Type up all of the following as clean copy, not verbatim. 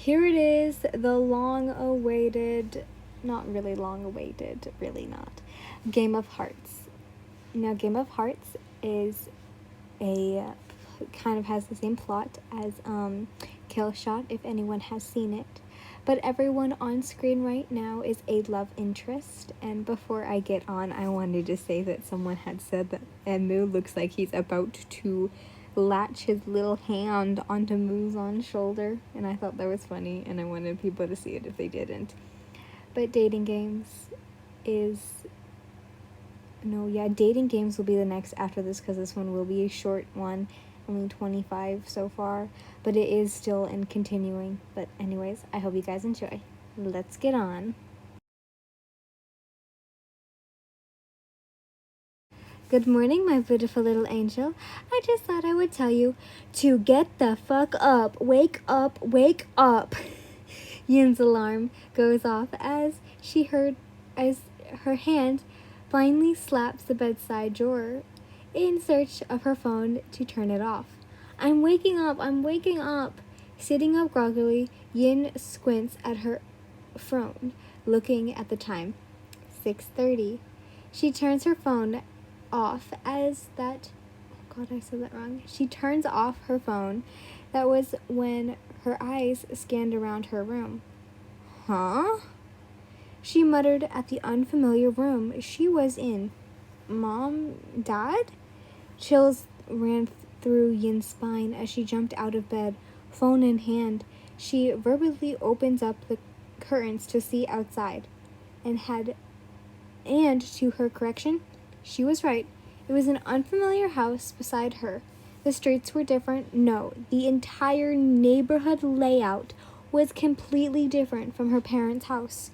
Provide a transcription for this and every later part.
Here it is, the long-awaited, not really long-awaited, really not, Game of Hearts. Now, Game of Hearts is kind of has the same plot as Kill Shot, if anyone has seen it. But everyone on screen right now is a love interest. And before I get on, I wanted to say that someone had said that Emu looks like he's about to latch his little hand onto Muzan's shoulder. And I thought that was funny, and I wanted people to see it if they didn't. But dating games dating games will be the next after this, because this one will be a short one, only 25 so far, but it is still in continuing. But anyways, I hope you guys enjoy. Let's get on. Good morning, my beautiful little angel. I just thought I would tell you to get the fuck up. Wake up, wake up. Yin's alarm goes off as her hand finally slaps the bedside drawer in search of her phone to turn it off. I'm waking up, I'm waking up. Sitting up groggily, Yin squints at her phone, looking at the time. 6:30. She turns her phone off as that... Oh God, I said that wrong. She turns off her phone. That was when her eyes scanned around her room. Huh? She muttered at the unfamiliar room she was in. Mom? Dad? Chills ran through Yin's spine as she jumped out of bed, phone in hand. She verbally opens up the curtains to see outside. And to her correction, she was right. It was an unfamiliar house beside her. The streets were different. No, the entire neighborhood layout was completely different from her parents' house.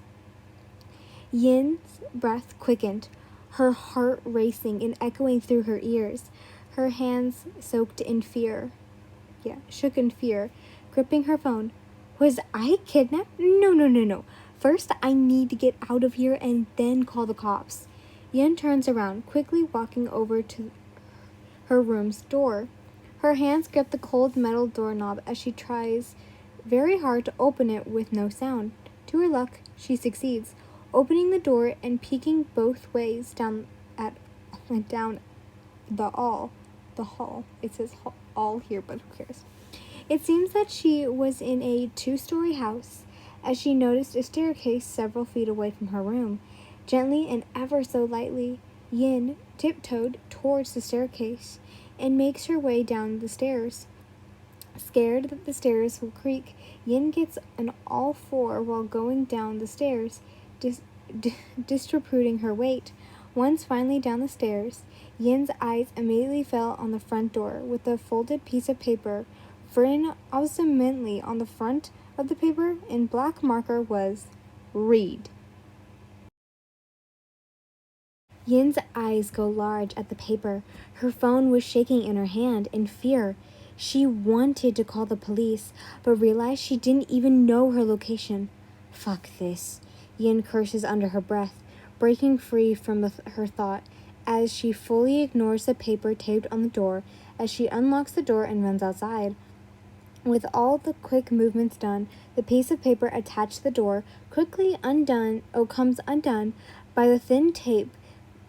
Yin's breath quickened, her heart racing and echoing through her ears. Her hands shook in fear, gripping her phone. Was I kidnapped? No. First, I need to get out of here and then call the cops. Yin turns around, quickly walking over to her room's door. Her hands grip the cold metal doorknob as she tries very hard to open it with no sound. To her luck, she succeeds, opening the door and peeking both ways down the hall. It says all here, but who cares? It seems that she was in a 2-story house, as she noticed a staircase several feet away from her room. Gently and ever so lightly, Yin tiptoed towards the staircase and makes her way down the stairs. Scared that the stairs will creak, Yin gets on all four while going down the stairs, distributing her weight. Once finally down the stairs, Yin's eyes immediately fell on the front door with a folded piece of paper. Written obstinately on the front of the paper in black marker was, "Read." Yin's eyes go large at the paper. Her phone was shaking in her hand in fear. She wanted to call the police, but realized she didn't even know her location. Fuck this. Yin curses under her breath, breaking free from her thought as she fully ignores the paper taped on the door as she unlocks the door and runs outside. With all the quick movements done, the piece of paper attached to the door comes undone by the thin tape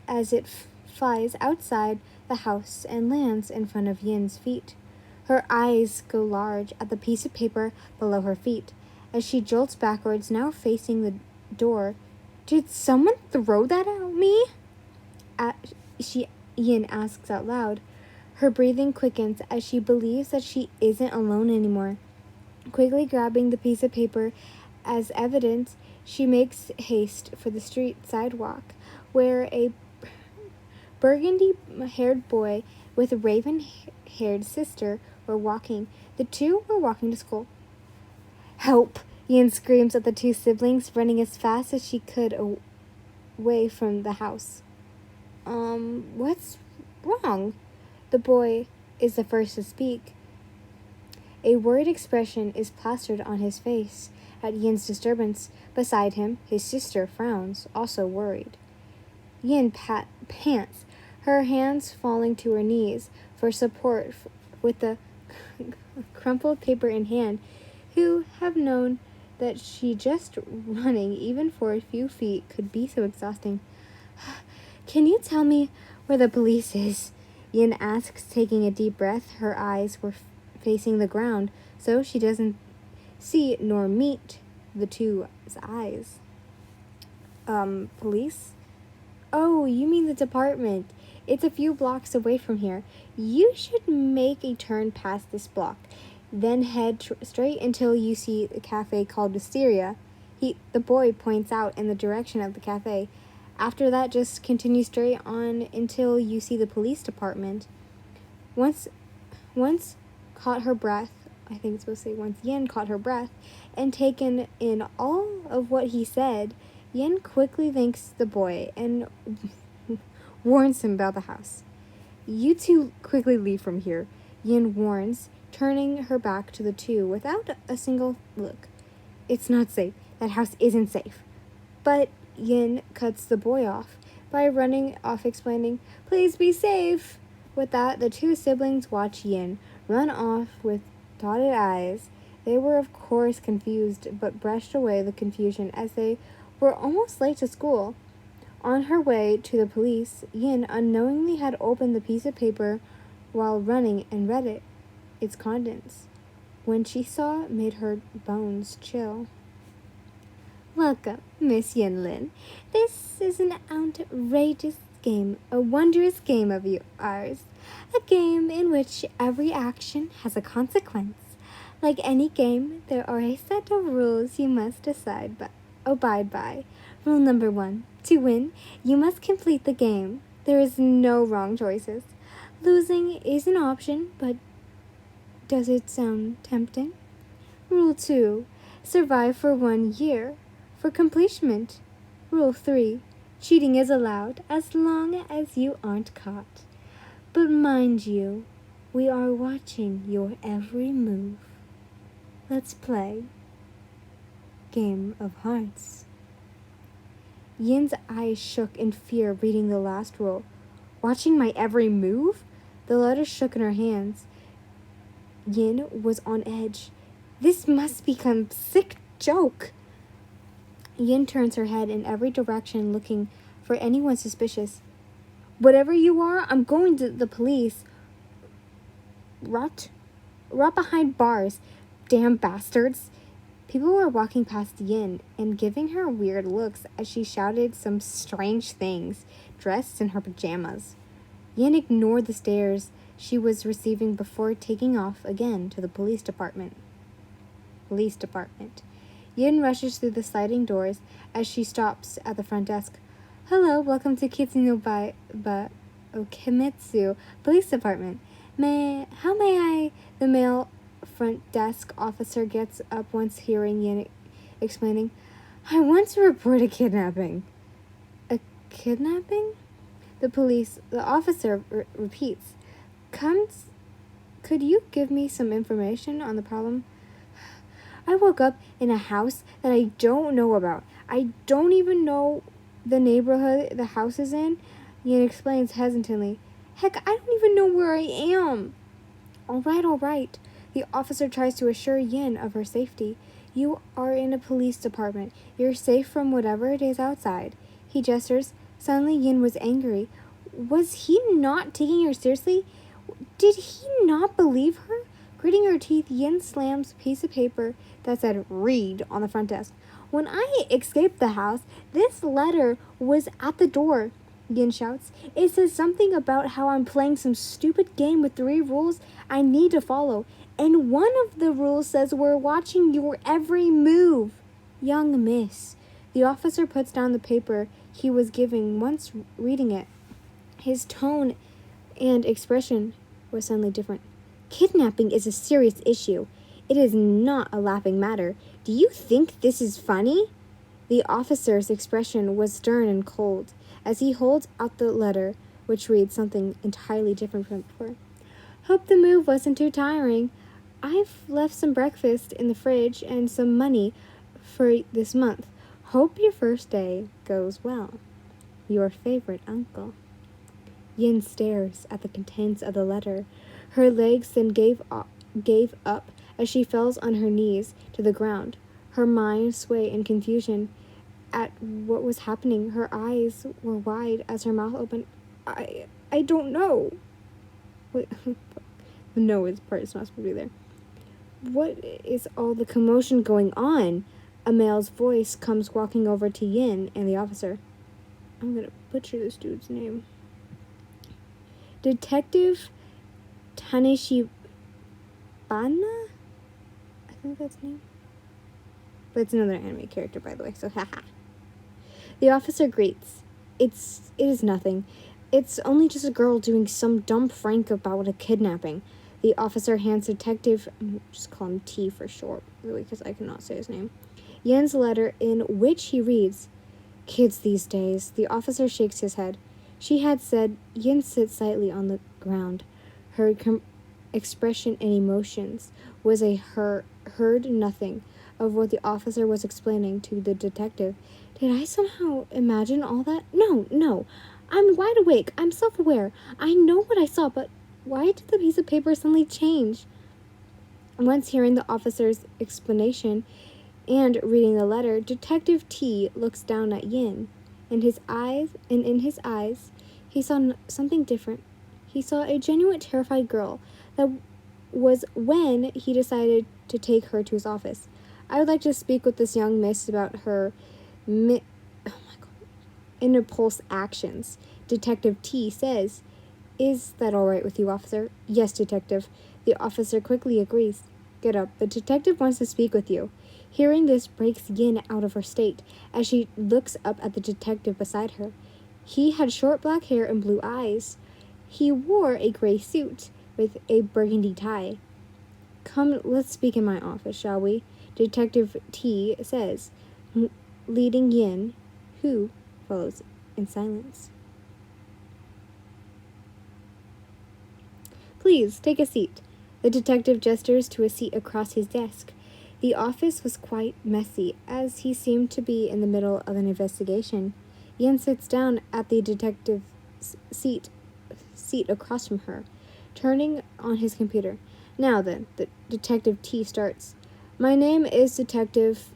as it flies outside the house and lands in front of Yin's feet. Her eyes go large at the piece of paper below her feet as she jolts backwards, now facing the door. Did someone throw that at me? Yin asks out loud. Her breathing quickens as she believes that she isn't alone anymore. Quickly grabbing the piece of paper as evidence, she makes haste for the street sidewalk, where a burgundy-haired boy with a raven-haired sister were walking. The two were walking to school. Help! Yin screams at the two siblings, running as fast as she could away from the house. What's wrong? The boy is the first to speak. A worried expression is plastered on his face at Yin's disturbance. Beside him, his sister frowns, also worried. Yin pants, her hands falling to her knees for support with the crumpled paper in hand. who have known that she just running, even for a few feet, could be so exhausting. Can you tell me where the police is? Yin asks, taking a deep breath. Her eyes were facing the ground, so she doesn't see nor meet the two's eyes. Police? Oh, you mean the department. It's a few blocks away from here. You should make a turn past this block, then head straight until you see a cafe called Wisteria. The boy points out in the direction of the cafe. After that, just continue straight on until you see the police department. Once caught her breath, I think it's supposed to say once Yin caught her breath, and taken in all of what he said, Yin quickly thanks the boy and warns him about the house. You two quickly leave from here, Yin warns, turning her back to the two without a single look. It's not safe. That house isn't safe. But Yin cuts the boy off by running off, explaining, Please be safe. With that, the two siblings watch Yin run off with dotted eyes. They were of course confused, but brushed away the confusion as they were almost late to school. On her way to the police, Yin unknowingly had opened the piece of paper while running and read its contents. When she saw it, made her bones chill. Welcome, Miss Yinlin. This is an outrageous game, a wondrous game of ours. A game in which every action has a consequence. Like any game, there are a set of rules you must abide by. Rule number 1. To win, you must complete the game. There is no wrong choices. Losing is an option, but does it sound tempting? Rule 2. Survive for 1 year. For completion. Rule 3. Cheating is allowed as long as you aren't caught. But mind you, we are watching your every move. Let's play. Game of Hearts. Yin's eyes shook in fear reading the last rule. Watching my every move? The letters shook in her hands. Yin was on edge. This must become a sick joke. Yin turns her head in every direction looking for anyone suspicious. Whatever you are, I'm going to the police. Rot behind bars. Damn bastards. People were walking past Yin and giving her weird looks as she shouted some strange things, dressed in her pajamas. Yin ignored the stares she was receiving before taking off again to the police department. Yin rushes through the sliding doors as she stops at the front desk. Hello, welcome to Kitsuno Okimitsu Police Department. How may I? The male front desk officer gets up once hearing Yin explaining, I want to report a kidnapping. A kidnapping? The officer repeats, could you give me some information on the problem? I woke up in a house that I don't know about. I don't even know the neighborhood the house is in. Yin explains hesitantly. Heck, I don't even know where I am. All right. The officer tries to assure Yin of her safety. You are in a police department. You're safe from whatever it is outside. He gestures. Suddenly Yin was angry. Was he not taking her seriously? Did he not believe her? Gritting her teeth, Yin slams a piece of paper that said read on the front desk. When I escaped the house, this letter was at the door, Yin shouts. It says something about how I'm playing some stupid game with 3 rules I need to follow. And one of the rules says we're watching your every move. Young miss. The officer puts down the paper he was giving once reading it. His tone and expression was suddenly different. Kidnapping is a serious issue. It is not a laughing matter. Do you think this is funny? The officer's expression was stern and cold as he holds out the letter, which reads something entirely different from before. Hope the move wasn't too tiring. I've left some breakfast in the fridge and some money for this month. Hope your first day goes well. Your favorite uncle. Yin stares at the contents of the letter. Her legs then gave up as she falls on her knees to the ground, her mind sway in confusion at what was happening. Her eyes were wide as her mouth opened. I don't know. Wait, the no is part is not supposed to be there. What is all the commotion going on? A male's voice comes walking over to Yin and the officer. I'm gonna butcher this dude's name. Detective Taneshibana? I think that's his name. But it's another anime character, by the way, so haha. The officer greets. It is nothing. It's only just a girl doing some dumb prank about a kidnapping. The officer hands Detective, just call him T for short, really, because I cannot say his name, Yen's letter, in which he reads, "Kids these days." The officer shakes his head. She had said, Yen sits slightly on the ground. Her expression and emotions was heard nothing of what the officer was explaining to the detective. Did I somehow imagine all that? No. I'm wide awake. I'm self-aware. I know what I saw, but why did the piece of paper suddenly change? Once hearing the officer's explanation and reading the letter, Detective T looks down at Yin. In his eyes, he saw something different. He saw a genuine terrified girl. That was when he decided to take her to his office. I would like to speak with this young miss about her impulse actions. Detective T says, "Is that all right with you, officer?" "Yes, detective." The officer quickly agrees. "Get up. The detective wants to speak with you." Hearing this breaks Yin out of her state as she looks up at the detective beside her. He had short black hair and blue eyes. He wore a gray suit with a burgundy tie. "Come, let's speak in my office, shall we?" Detective T says, leading Yin, who follows in silence. "Please, take a seat." The detective gestures to a seat across his desk. The office was quite messy, as he seemed to be in the middle of an investigation. Yin sits down at the detective's seat across from her, turning on his computer. "Now then," the Detective T starts. "My name is Detective..."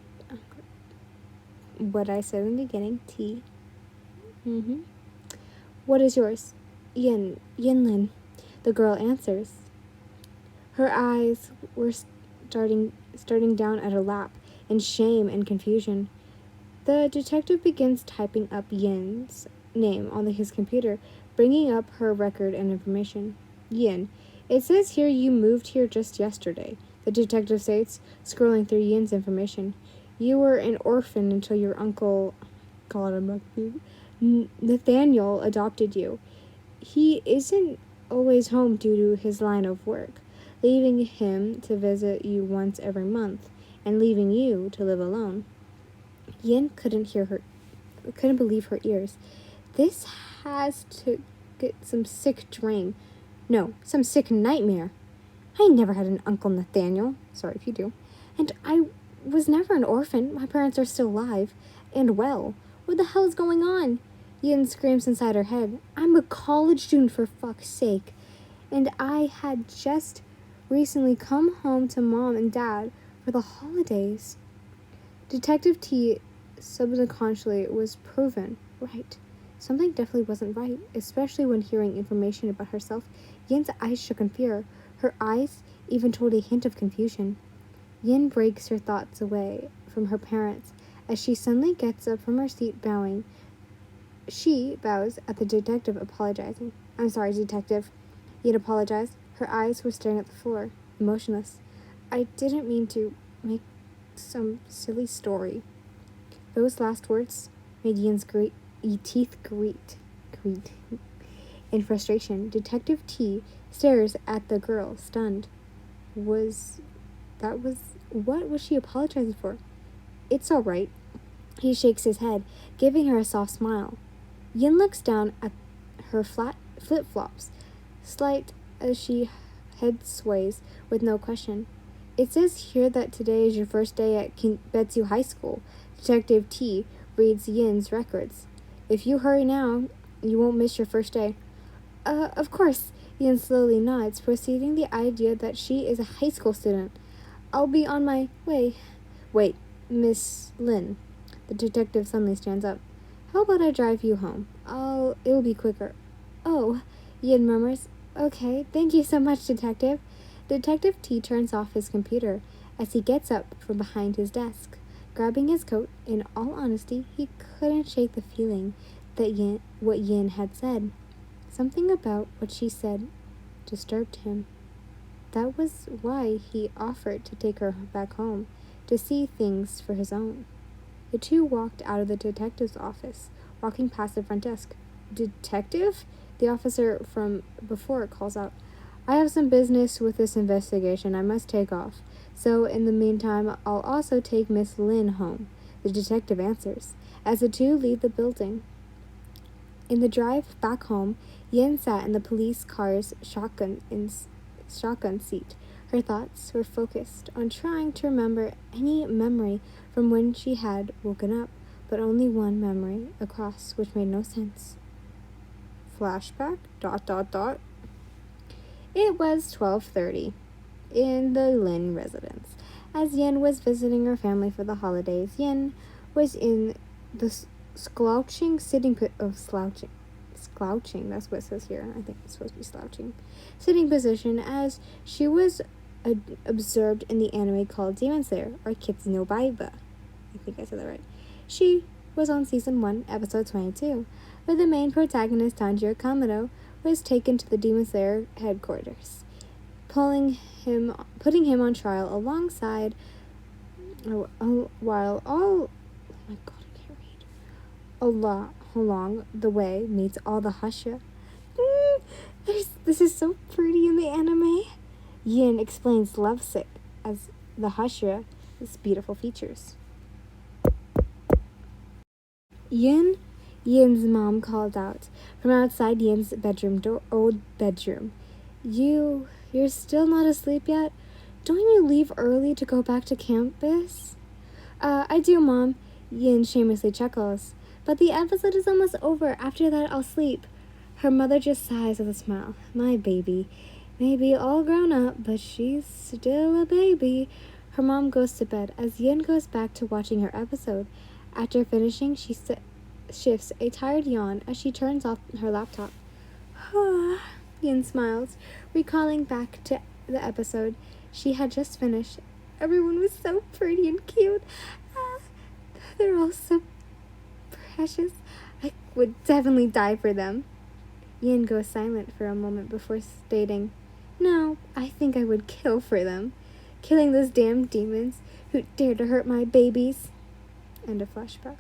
What I said in the beginning, T. "What is yours?" Yinlin," the girl answers. Her eyes were starting down at her lap in shame and confusion. The detective begins typing up Yin's name on his computer, bringing up her record and information. "Yin, it says here you moved here just yesterday," the detective states, scrolling through Yin's information. "You were an orphan until your uncle, Nathaniel, adopted you. He isn't always home due to his line of work, leaving him to visit you once every month, and leaving you to live alone." Yin couldn't believe her ears. This has to get some sick dream. No, some sick nightmare. "I never had an Uncle Nathaniel. Sorry if you do. And I was never an orphan. My parents are still alive and well. What the hell is going on?" Yin screams inside her head. "I'm a college student, for fuck's sake. And I had just recently come home to mom and dad for the holidays." Detective T subconsciously was proven right. Something definitely wasn't right, especially when hearing information about herself. Yin's eyes shook in fear. Her eyes even told a hint of confusion. Yin breaks her thoughts away from her parents as she suddenly gets up from her seat, bowing. She bows at the detective, apologizing. "I'm sorry, detective." Yin apologized. Her eyes were staring at the floor, emotionless. "I didn't mean to make some silly story." Those last words made Yin's teeth grate. In frustration, Detective T stares at the girl, stunned. What was she apologizing for? "It's all right." He shakes his head, giving her a soft smile. Yin looks down at her flat flip-flops, slight as she head sways with no question. "It says here that today is your first day at Betsu High School." Detective T reads Yin's records. "If you hurry now, you won't miss your first day." Of course," Yin slowly nods, proceeding the idea that she is a high school student. I'll be on my way. Wait, Miss Lynn. The detective suddenly stands up. How about I drive you home? It'll be quicker. Oh, Yin murmurs. Okay, thank you so much, Detective. Detective T turns off his computer as he gets up from behind his desk. Grabbing his coat, in all honesty, he couldn't shake the feeling that what Yin had said. Something about what she said disturbed him. That was why he offered to take her back home, to see things for his own. The two walked out of the detective's office, walking past the front desk. Detective? The officer from before calls out. I have some business with this investigation. I must take off. So, in the meantime, I'll also take Miss Lynn home. The detective answers, as the two leave the building. In the drive back home, Yen sat in the police car's shotgun seat. Her thoughts were focused on trying to remember any memory from when she had woken up, but only one memory across, which made no sense. Flashback? ... It was 12:30 in the Lin residence. As Yen was visiting her family for the holidays, Yen was in the slouching, that's what it says here. I think it's supposed to be slouching. Sitting position as she was observed in the anime called Demon Slayer, or Kitsu no Baiba. I think I said that right. She was on season 1, episode 22, where the main protagonist, Tanjiro Kamado, was taken to the Demon Slayer headquarters, putting him on trial alongside, while all, oh my god, I can't read, along the way meets all the Hashira. This is so pretty in the anime. Yin explains lovesick as the Hashira has beautiful features. Yin's mom called out from outside Yin's old bedroom. You're still not asleep yet? Don't you leave early to go back to campus? I do, Mom. Yin shamelessly chuckles. But the episode is almost over. After that, I'll sleep. Her mother just sighs with a smile. My baby. Maybe all grown up, but she's still a baby. Her mom goes to bed as Yin goes back to watching her episode. After finishing, she shifts a tired yawn as she turns off her laptop. Yin smiles, recalling back to the episode she had just finished. Everyone was so pretty and cute. They're all so precious. I would definitely die for them. Yin goes silent for a moment before stating, No, I think I would kill for them. Killing those damn demons who dare to hurt my babies. End of flashback.